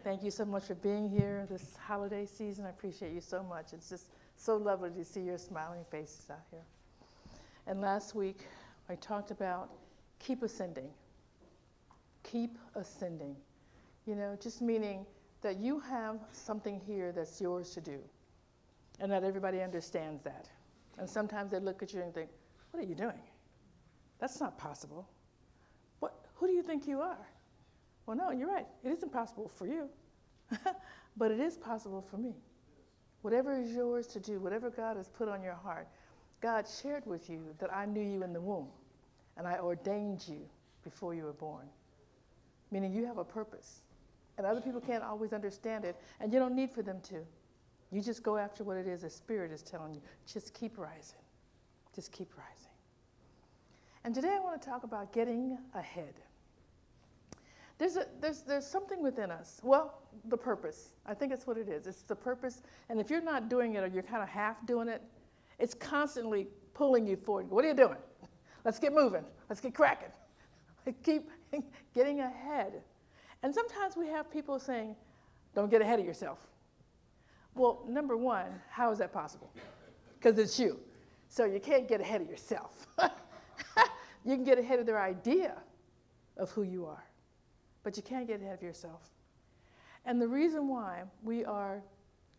Thank you so much for being here this holiday season. I appreciate you so much. It's just so lovely to see your smiling faces out here. And last week, I talked about keep ascending. Keep ascending. You know, just meaning that you have something here that's yours to do. And not everybody understands that. And sometimes they look at you and think, what are you doing? That's not possible. Who do you think you are? Well, no, you're right. It isn't possible for you. But it is possible for me. Whatever is yours to do, whatever God has put on your heart, God shared with you that I knew you in the womb, and I ordained you before you were born. Meaning you have a purpose. And other people can't always understand it, and you don't need for them to. You just go after what it is the Spirit is telling you. Just keep rising. Just keep rising. And today I want to talk about getting ahead. There's something within us. Well, the purpose. I think it's what it is. It's the purpose. And if you're not doing it or you're kind of half doing it, it's constantly pulling you forward. What are you doing? Let's get moving. Let's get cracking. Keep getting ahead. And sometimes we have people saying, don't get ahead of yourself. Well, number one, how is that possible? Because it's you. So you can't get ahead of yourself. You can get ahead of their idea of who you are, but you can't get ahead of yourself. And the reason why we are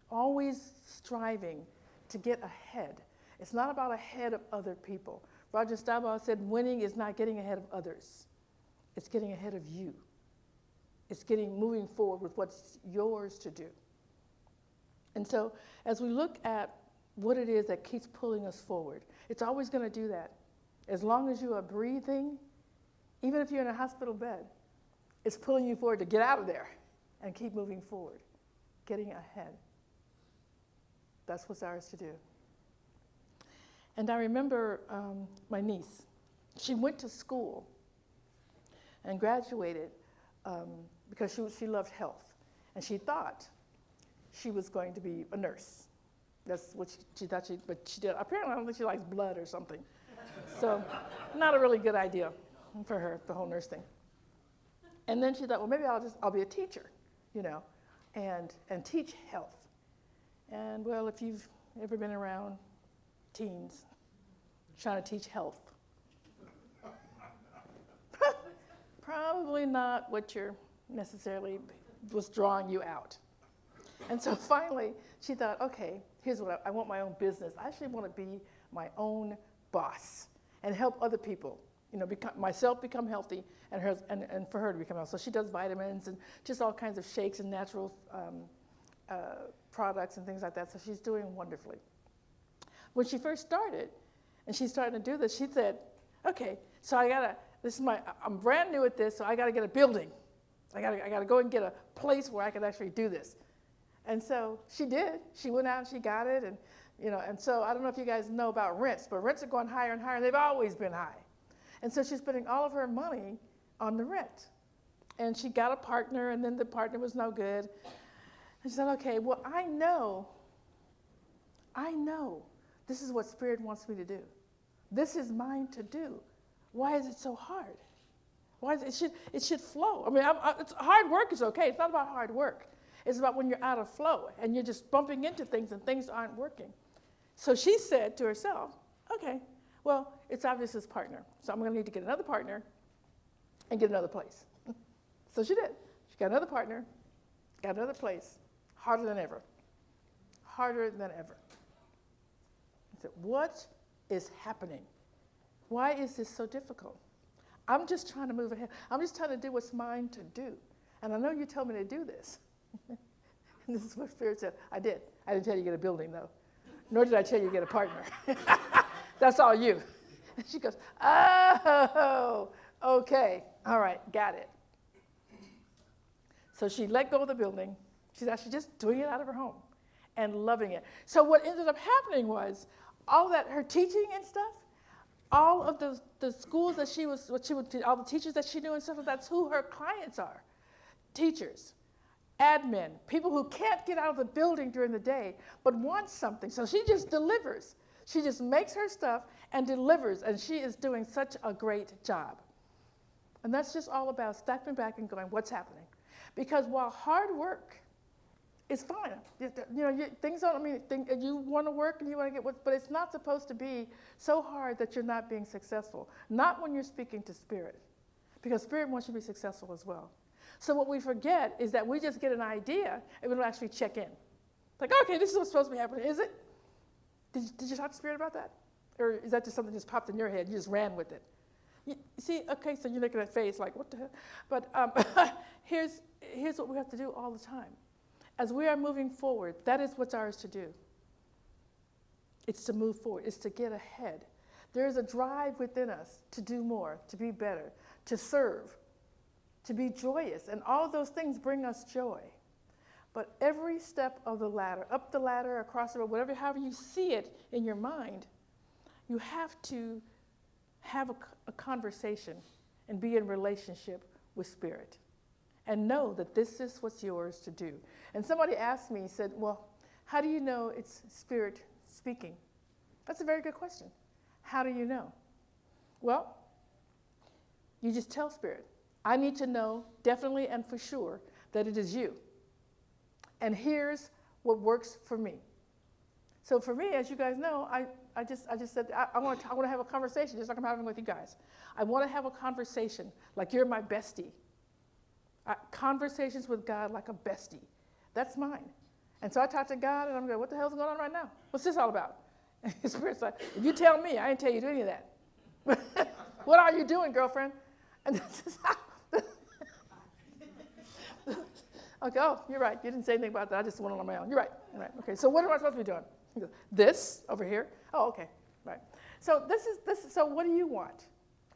always striving to get ahead, it's not about ahead of other people. Roger Staubach said winning is not getting ahead of others. It's getting ahead of you. It's moving forward with what's yours to do. And so as we look at what it is that keeps pulling us forward, it's always going to do that. As long as you are breathing, even if you're in a hospital bed, it's pulling you forward to get out of there and keep moving forward, getting ahead. That's what's ours to do. And I remember my niece. She went to school and graduated because she loved health. And she thought she was going to be a nurse. That's what she thought but she did. Apparently, I don't think she likes blood or something. So not a really good idea for her, the whole nurse thing. And then she thought, well, maybe I'll be a teacher, and teach health. And well, if you've ever been around teens trying to teach health, probably not what you're necessarily was drawing you out. And so finally, she thought, okay, here's what I want my own business. I actually want to be my own boss and help other people, myself become healthy and for her to become healthy. So she does vitamins and just all kinds of shakes and natural products and things like that. So she's doing wonderfully. When she first started, and she's starting to do this, she said, okay, so I'm brand new at this, so I got to get a building. I got to go and get a place where I can actually do this. And so she did. She went out and she got it, and so I don't know if you guys know about rents, but rents are going higher and higher, and they've always been high. And so she's spending all of her money on the rent. And she got a partner, and then the partner was no good. And she said, okay, well, I know this is what Spirit wants me to do. This is mine to do. Why is it so hard? Why is it should flow. I mean, hard work is okay. It's not about hard work. It's about when you're out of flow and you're just bumping into things and things aren't working. So she said to herself, okay, well, it's obvious this partner. So I'm going to need to get another partner and get another place. So she did. She got another partner, got another place, harder than ever. Harder than ever. I said, what is happening? Why is this so difficult? I'm just trying to move ahead. I'm just trying to do what's mine to do. And I know you told me to do this. And this is what Spirit said. I did. I didn't tell you to get a building, though. Nor did I tell you to get a partner. That's all you. And she goes, oh, okay. All right, got it. So she let go of the building. She's actually just doing it out of her home and loving it. So what ended up happening was all that, her teaching and stuff, all of the schools that all the teachers that she knew and stuff, that's who her clients are. Teachers, admin, people who can't get out of the building during the day but want something. So she just delivers. She just makes her stuff and delivers, and she is doing such a great job. And that's just all about stepping back and going, what's happening? Because while hard work is fine, things don't, you want to work and you want to get what, but it's not supposed to be so hard that you're not being successful. Not when you're speaking to Spirit, because Spirit wants you to be successful as well. So what we forget is that we just get an idea and we don't actually check in. Like, okay, this is what's supposed to be happening. Is it? Did you talk to Spirit about that? Or is that just something that just popped in your head? You just ran with it. You see, okay, so you're looking at face like, what the hell? But here's what we have to do all the time. As we are moving forward, that is what's ours to do. It's to move forward. It's to get ahead. There is a drive within us to do more, to be better, to serve, to be joyous. And all of those things bring us joy. But every step of the ladder, up the ladder, across the road, however you see it in your mind, you have to have a conversation and be in relationship with Spirit and know that this is what's yours to do. And somebody asked me, said, well, how do you know it's Spirit speaking? That's a very good question. How do you know? Well, you just tell Spirit, I need to know definitely and for sure that it is you. And here's what works for me. So for me, as you guys know, I just said, I want to have a conversation, just like I'm having with you guys. I want to have a conversation like you're my bestie. Conversations with God like a bestie. That's mine. And so I talk to God, and I'm going, what the hell's going on right now? What's this all about? And His Spirit's like, if you tell me, I didn't tell you to do any of that. What are you doing, girlfriend? And this is how. Okay, oh, you're right. You didn't say anything about that. I just went on my own. You're right. All right. Okay, so what am I supposed to be doing? He goes, this over here. Oh, okay. Right. So this. So what do you want?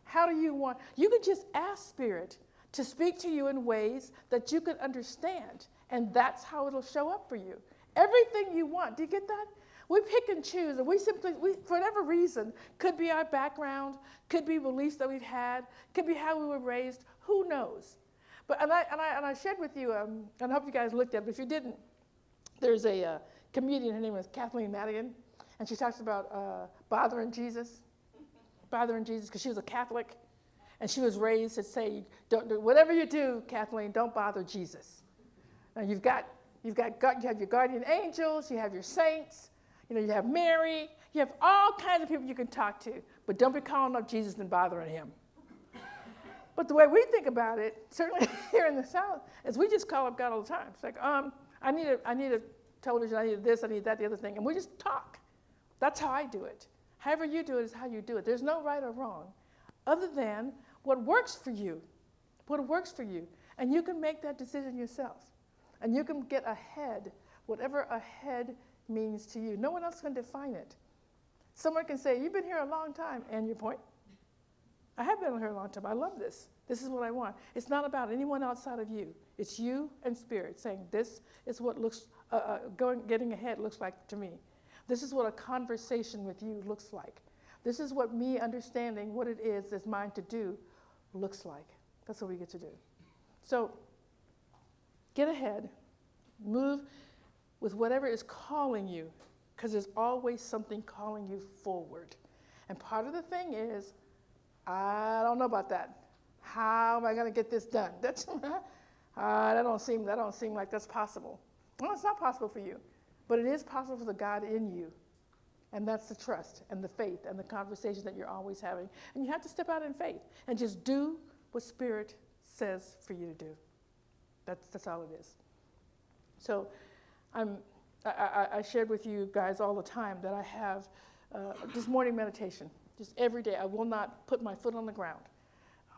How do you want? You could just ask Spirit to speak to you in ways that you could understand, and that's how it'll show up for you. Everything you want. Do you get that? We pick and choose, and we for whatever reason, could be our background, could be beliefs that we've had, could be how we were raised. Who knows? But and I shared with you, and I hope you guys looked at it, but if you didn't, there's a comedian, her name is Kathleen Madigan, and she talks about bothering Jesus, because she was a Catholic, and she was raised to say, don't do whatever you do, Kathleen, don't bother Jesus. Now you have your guardian angels, you have your saints, you have Mary, you have all kinds of people you can talk to, but don't be calling up Jesus and bothering him. But the way we think about it, certainly here in the South, is we just call up God all the time. It's like, I need a television, I need this, I need that, the other thing, and we just talk. That's how I do it. However you do it is how you do it. There's no right or wrong, other than what works for you. What works for you. And you can make that decision yourself. And you can get ahead, whatever ahead means to you. No one else can define it. Someone can say, you've been here a long time, and your point. I have been here a long time. I love this. This is what I want. It's not about anyone outside of you. It's you and Spirit saying, this is what getting ahead looks like to me. This is what a conversation with you looks like. This is what me understanding what it is that's mine to do looks like. That's what we get to do. So get ahead. Move with whatever is calling you, because there's always something calling you forward. And part of the thing is, I don't know about that. How am I going to get this done? That don't seem like that's possible. Well, it's not possible for you, but it is possible for the God in you, and that's the trust and the faith and the conversation that you're always having. And you have to step out in faith and just do what Spirit says for you to do. That's all it is. So, I shared with you guys all the time that I have this morning meditation. Just every day, I will not put my foot on the ground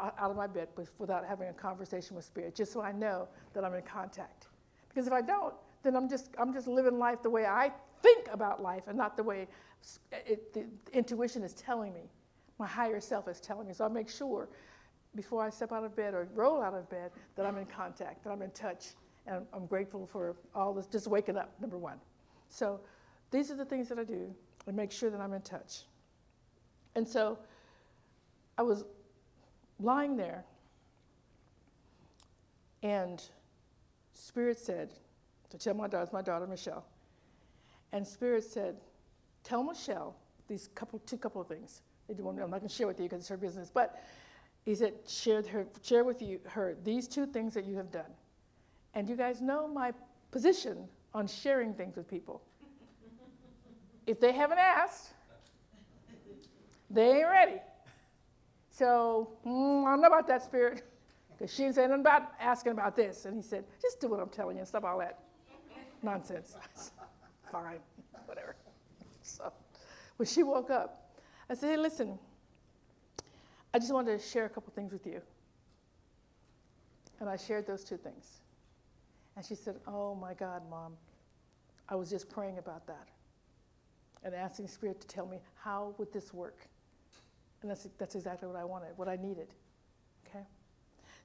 out of my bed without having a conversation with Spirit, just so I know that I'm in contact. Because if I don't, then I'm just living life the way I think about life and not the way the intuition is telling me. My higher self is telling me. So I make sure before I step out of bed or roll out of bed that I'm in contact, that I'm in touch, and I'm grateful for all this, just waking up, number one. So these are the things that I do to make sure that I'm in touch. And so I was lying there, and Spirit said, to tell my daughter Michelle, and Spirit said, tell Michelle these couple of things. I'm not going to share with you because it's her business, but he said, share with her these two things that you have done. And you guys know my position on sharing things with people. If they haven't asked, they ain't ready. So, I don't know about that, Spirit, because she didn't say nothing about asking about this. And he said, just do what I'm telling you and stop all that nonsense. Fine, whatever. So when she woke up, I said, hey, listen, I just wanted to share a couple things with you. And I shared those two things. And she said, oh my God, Mom, I was just praying about that and asking Spirit to tell me how would this work. And that's exactly what I wanted, what I needed, okay?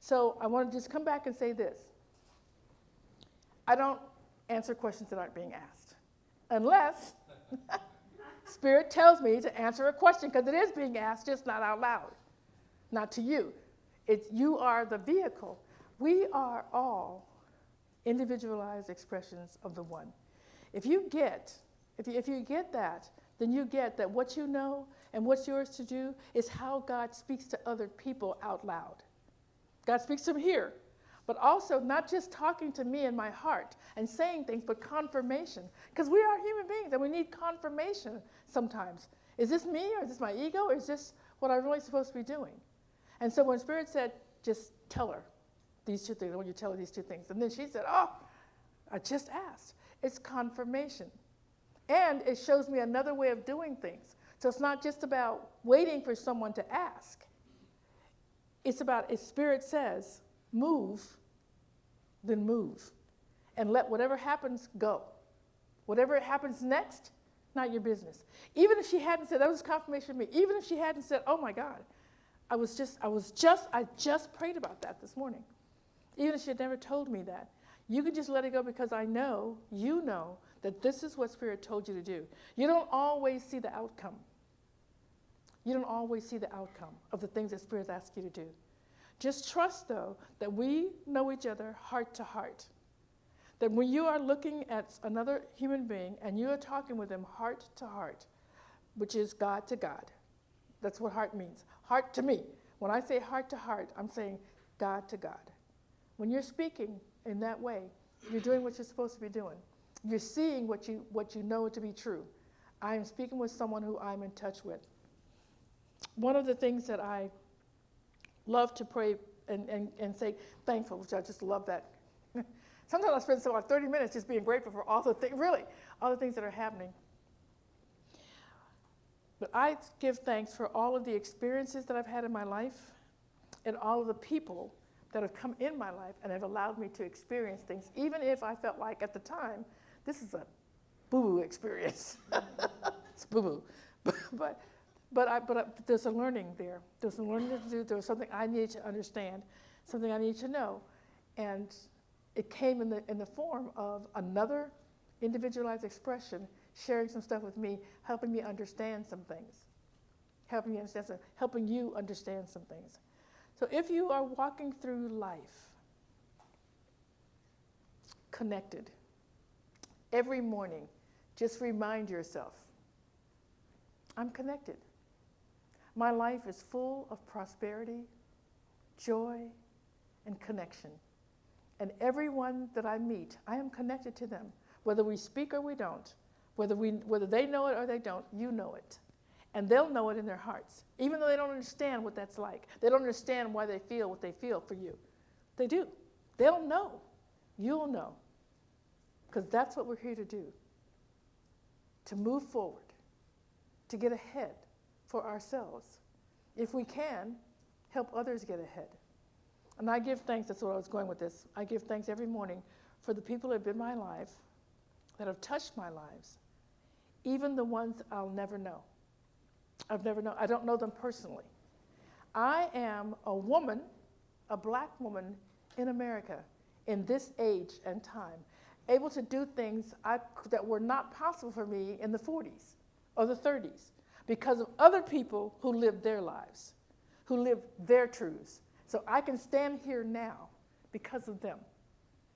So I want to just come back and say this. I don't answer questions that aren't being asked unless Spirit tells me to answer a question, because it is being asked, just not out loud, not to you. You are the vehicle. We are all individualized expressions of the one. If you get that, then you get that what you know and what's yours to do is how God speaks to other people out loud. God speaks to them here, but also not just talking to me in my heart and saying things, but confirmation. Because we are human beings and we need confirmation sometimes. Is this me, or is this my ego, or is this what I'm really supposed to be doing? And so when Spirit said, just tell her these two things, I want you to tell her these two things. And then she said, oh, I just asked. It's confirmation. And it shows me another way of doing things. So it's not just about waiting for someone to ask. It's about, if Spirit says, move, then move. And let whatever happens go. Whatever happens next, not your business. Even if she hadn't said, that was confirmation for me, even if she hadn't said, oh my God, I just prayed about that this morning. Even if she had never told me that. You can just let it go, because I know, you know, that this is what Spirit told you to do. You don't always see the outcome. You don't always see the outcome of the things that Spirit asks you to do. Just trust, though, that we know each other heart to heart. That when you are looking at another human being and you are talking with them heart to heart, which is God to God. That's what heart means. Heart to me. When I say heart to heart, I'm saying God to God. When you're speaking in that way, you're doing what you're supposed to be doing. You're seeing what you know to be true. I am speaking with someone who I'm in touch with. One of the things that I love to pray and say thankful, which I just love that. Sometimes I spend about 30 minutes just being grateful for all the things, really, all the things that are happening. But I give thanks for all of the experiences that I've had in my life and all of the people that have come in my life and have allowed me to experience things, even if I felt like at the time, this is a boo-boo experience. It's boo-boo. But there's a learning there. There's a learning to do. There was something I needed to understand, something I needed to know. And it came in the form of another individualized expression, sharing some stuff with me, helping me understand some things, helping you understand some things. So if you are walking through life connected, every morning, just remind yourself, I'm connected. My life is full of prosperity, joy, and connection. And everyone that I meet, I am connected to them. Whether we speak or we don't, whether they know it or they don't, you know it. And they'll know it in their hearts, even though they don't understand what that's like. They don't understand why they feel what they feel for you. They do. They'll know. You'll know. Because that's what we're here to do. To move forward. To get ahead for ourselves. If we can, help others get ahead. And I give thanks, that's where I was going with this. I give thanks every morning for the people that have been in my life, that have touched my lives, even the ones I'll never know. I don't know them personally. I am a woman, a black woman in America in this age and time, able to do things that were not possible for me in the 40s or the 30s because of other people who lived their lives, who lived their truths. So I can stand here now because of them,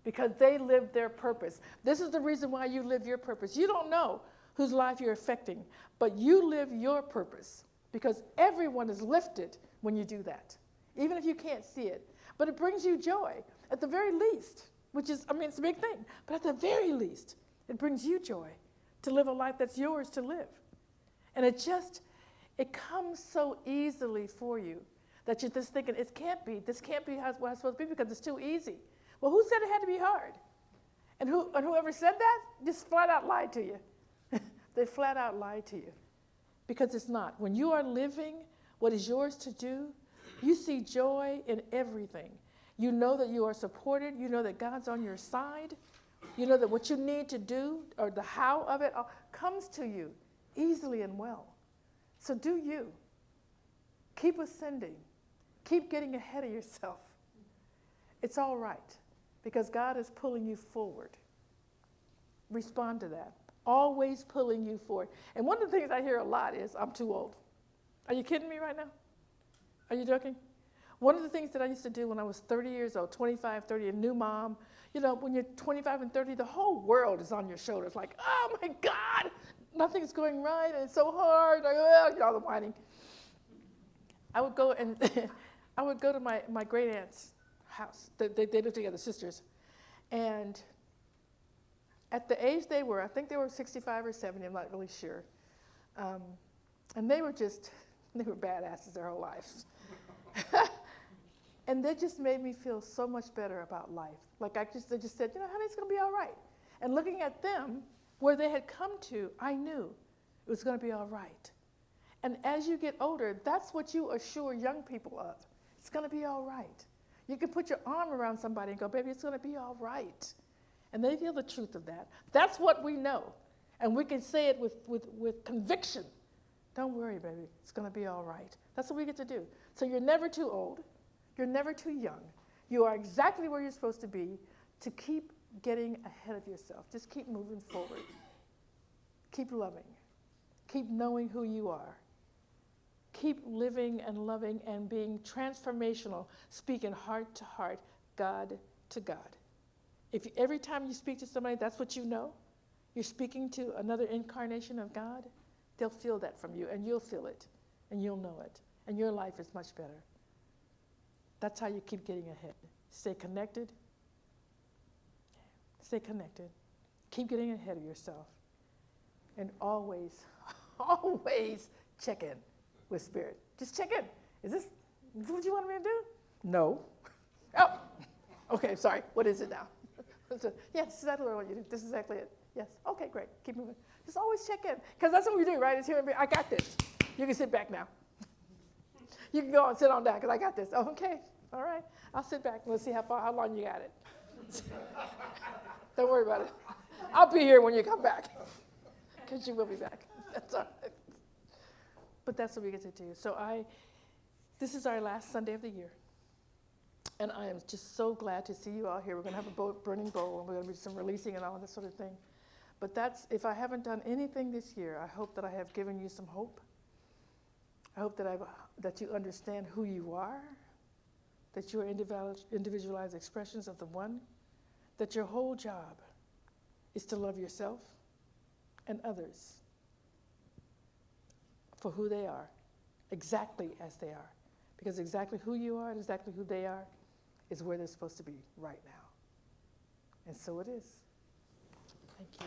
because they lived their purpose. This is the reason why you live your purpose. You don't know whose life you're affecting, but you live your purpose because everyone is lifted when you do that, even if you can't see it. But it brings you joy. At the very least, which is, it's a big thing. But at the very least, it brings you joy to live a life that's yours to live. And it comes so easily for you that you're just thinking, this can't be how it's supposed to be because it's too easy. Well, who said it had to be hard? And whoever said that just flat out lied to you. They flat out lied to you. Because it's not. When you are living what is yours to do, you see joy in everything. You know that you are supported. You know that God's on your side. You know that what you need to do, or the how of it, comes to you easily and well. So do you. Keep ascending. Keep getting ahead of yourself. It's all right, because God is pulling you forward. Respond to that. Always pulling you forward. And one of the things I hear a lot is, I'm too old. Are you kidding me right now? Are you joking? One of the things that I used to do when I was 30 years old, 25, 30, a new mom, when you're 25 and 30, the whole world is on your shoulders. Like, oh my God, nothing's going right, and it's so hard. All the whining. I would go to my great aunt's house. They lived together, sisters. And at the age they were, I think they were 65 or 70, I'm not really sure. And they were badasses their whole lives. And they just made me feel so much better about life. Like they just said, honey, it's going to be all right. And looking at them, where they had come to, I knew it was going to be all right. And as you get older, that's what you assure young people of. It's going to be all right. You can put your arm around somebody and go, baby, it's going to be all right. And they feel the truth of that. That's what we know. And we can say it with conviction. Don't worry, baby. It's going to be all right. That's what we get to do. So you're never too old. You're never too young. You are exactly where you're supposed to be to keep getting ahead of yourself. Just keep moving forward. Keep loving. Keep knowing who you are. Keep living and loving and being transformational, speaking heart to heart, God to God. If every time you speak to somebody, that's what you know, you're speaking to another incarnation of God, they'll feel that from you, and you'll feel it, and you'll know it, and your life is much better. That's how you keep getting ahead. Stay connected. Stay connected. Keep getting ahead of yourself. And always, always check in with Spirit. Just check in. Is this what you want me to do? No. Oh, okay, sorry. What is it now? Yes, this is exactly what I want you to do. This is exactly it. Yes. Okay, great. Keep moving. Just always check in. Because that's what we do, right? It's human being. I got this. You can sit back now. You can go and sit on down because I got this. Oh, okay. All right. I'll sit back. We'll see how long you got it. Don't worry about it. I'll be here when you come back. Because you will be back. That's all right. But that's what we get to do. So this is our last Sunday of the year. And I am just so glad to see you all here. We're going to have a burning bowl, and we're going to do some releasing and all this sort of thing. But if I haven't done anything this year, I hope that I have given you some hope. I hope that you understand who you are, that you are individualized expressions of the one, that your whole job is to love yourself and others for who they are, exactly as they are. Because exactly who you are and exactly who they are is where they're supposed to be right now. And so it is. Thank you.